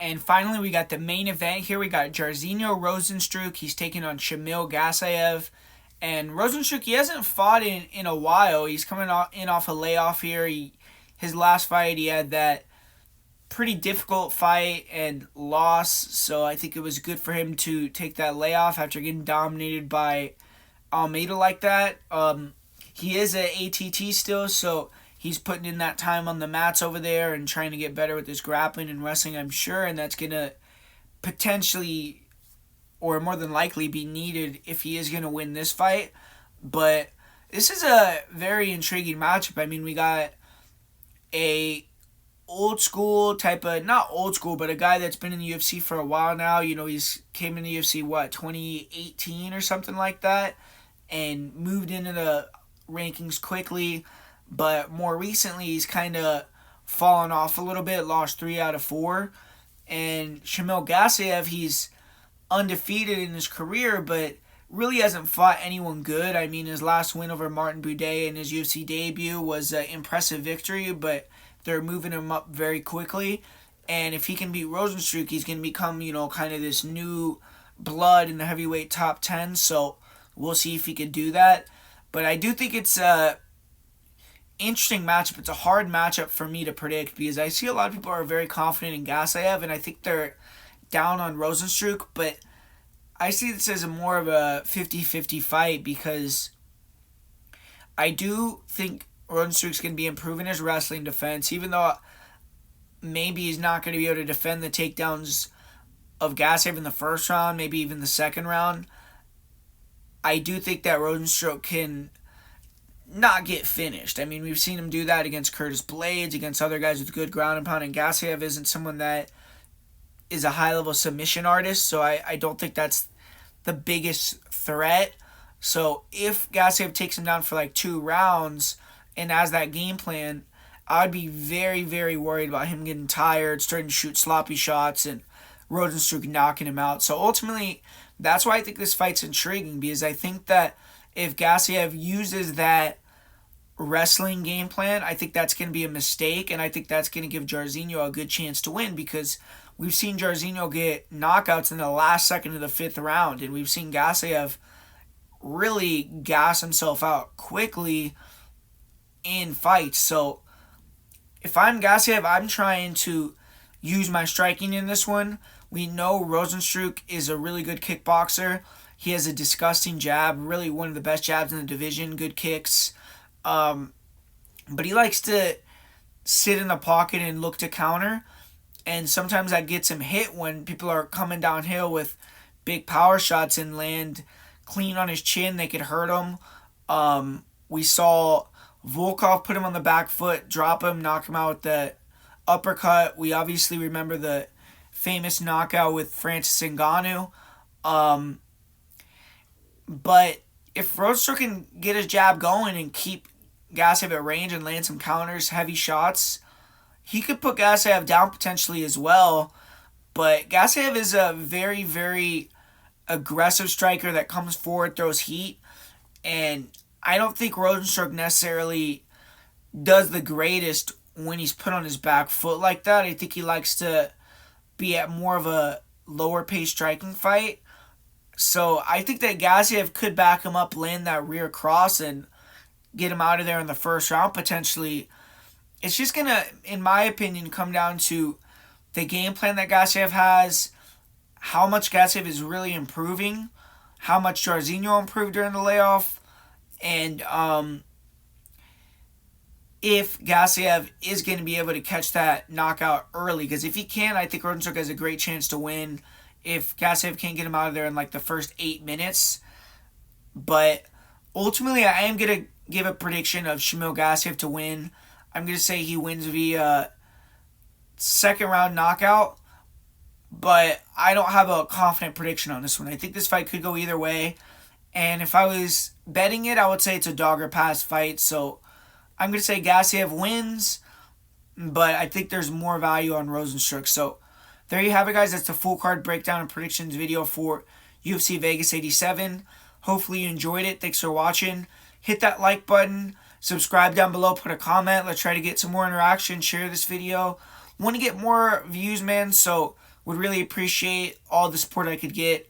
And finally, we got the main event here. We got Jairzinho Rozenstruik. He's taking on Shamil Gaziev. And Rozenstruik, he hasn't fought in a while. He's coming off a layoff here. His last fight, he had that pretty difficult fight and loss. So I think it was good for him to take that layoff after getting dominated by Almeida like that. He is an ATT still, so he's putting in that time on the mats over there and trying to get better with his grappling and wrestling, I'm sure, and that's going to potentially or more than likely be needed if he is going to win this fight. But this is a very intriguing matchup. I mean, we got a old school type of, not old school, but a guy that's been in the UFC for a while now. You know, he's came in the UFC, 2018 or something like that, and moved into the rankings quickly. But more recently, he's kind of fallen off a little bit, lost 3 out of 4. And Shamil Gaziev, he's undefeated in his career, but really hasn't fought anyone good. I mean, his last win over Martin Buday in his UFC debut was an impressive victory, but they're moving him up very quickly. And if he can beat Rozenstruik, he's going to become, kind of this new blood in the heavyweight top 10. So we'll see if he can do that. But I do think it's a interesting matchup. It's a hard matchup for me to predict because I see a lot of people are very confident in Gaziev, and I think they're down on Rozenstruik, but I see this as more of a 50-50 fight because I do think Rozenstruik's going to be improving his wrestling defense, even though maybe he's not going to be able to defend the takedowns of Gaziev in the first round, maybe even the second round. I do think that Rozenstruik can not get finished. I mean, we've seen him do that against Curtis Blades, against other guys with good ground and pound, and Gaziev isn't someone that is a high-level submission artist, so I don't think that's the biggest threat. So if Gaziev takes him down for like 2 rounds and has that game plan, I'd be very, very worried about him getting tired, starting to shoot sloppy shots, and Rozenstruik knocking him out. So ultimately, that's why I think this fight's intriguing, because I think that if Gaziev uses that wrestling game plan, I think that's going to be a mistake, and I think that's going to give Jairzinho a good chance to win, because we've seen Jairzinho get knockouts in the last second of the 5th round, and we've seen Gaziev really gas himself out quickly in fights. So if I'm Gaziev, I'm trying to use my striking in this one. We know Rozenstruik is a really good kickboxer. He has a disgusting jab, really one of the best jabs in the division, good kicks. But he likes to sit in the pocket and look to counter. And sometimes that gets him hit when people are coming downhill with big power shots and land clean on his chin. They could hurt him. We saw Volkov put him on the back foot, drop him, knock him out with the uppercut. We obviously remember the famous knockout with Francis Ngannou. But if Rozenstruik can get his jab going and keep Gaziev at range and land some counters, heavy shots, he could put Gaziev down potentially as well. But Gaziev is a very, very aggressive striker that comes forward, throws heat. And I don't think Rozenstruik necessarily does the greatest when he's put on his back foot like that. I think he likes to be at more of a lower pace striking fight. So I think that Gaziev could back him up, land that rear cross, and get him out of there in the first round potentially. It's just going to, in my opinion, come down to the game plan that Gaziev has, how much Gaziev is really improving, how much Jairzinho improved during the layoff, and if Gaziev is going to be able to catch that knockout early. Because if he can, I think Rozenstruik has a great chance to win if Gaziev can't get him out of there in like the first 8 minutes. But ultimately, I am going to give a prediction of Shamil Gaziev to win. I'm going to say he wins via second round knockout. But I don't have a confident prediction on this one. I think this fight could go either way. And if I was betting it, I would say it's a dog or pass fight. So I'm going to say Gaziev wins. But I think there's more value on Rozenstruik. So there you have it, guys. That's the full card breakdown and predictions video for UFC Vegas 87. Hopefully you enjoyed it. Thanks for watching. Hit that like button. Subscribe down below. Put a comment. Let's try to get some more interaction. Share this video. Want to get more views, man. So Would really appreciate all the support I could get.